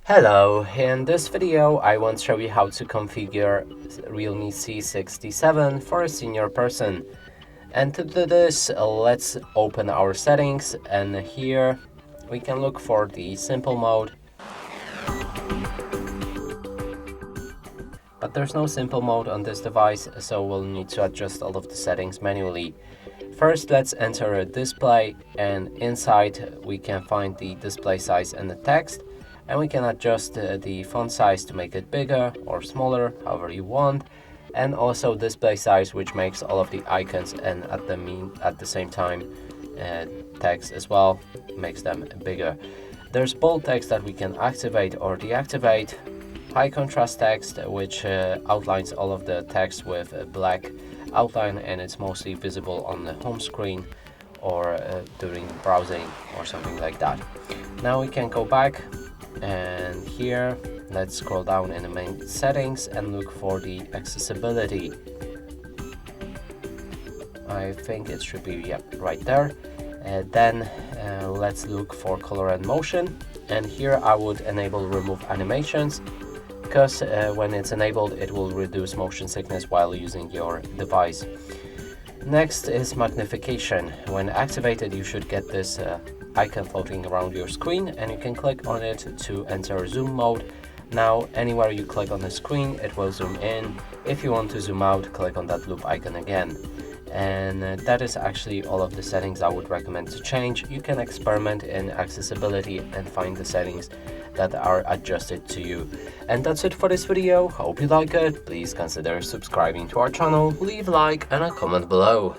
Hello, in this video I want to show you how to configure REALME C67 for a senior person. And to do this, let's open our settings, and here we can look for the simple mode. But there's no simple mode on this device, so we'll need to adjust all of the settings manually. First, let's enter a display, and inside we can find the display size and the text. And we can adjust the font size to make it bigger or smaller, however you want, and also display size, which makes all of the icons and at the same time text as well, makes them bigger. There's bold text that we can activate or deactivate, high contrast text, which outlines all of the text with a black outline, and it's mostly visible on the home screen or during browsing or something like that. Now we can go back, and here let's scroll down in the main settings and look for the accessibility. I think it should be right there. Then let's look for color and motion, and here I would enable remove animations, because when it's enabled it will reduce motion sickness while using your device. Next is magnification. When activated, you should get this icon floating around your screen, and you can click on it to enter zoom mode. Now anywhere you click on the screen it will zoom in. If you want to zoom out, click on that loop icon again. And that is actually all of the settings I would recommend to change. You can experiment in accessibility and find the settings that are adjusted to you. And that's it for this video. Hope you like it. Please consider subscribing to our channel, leave a like and a comment below.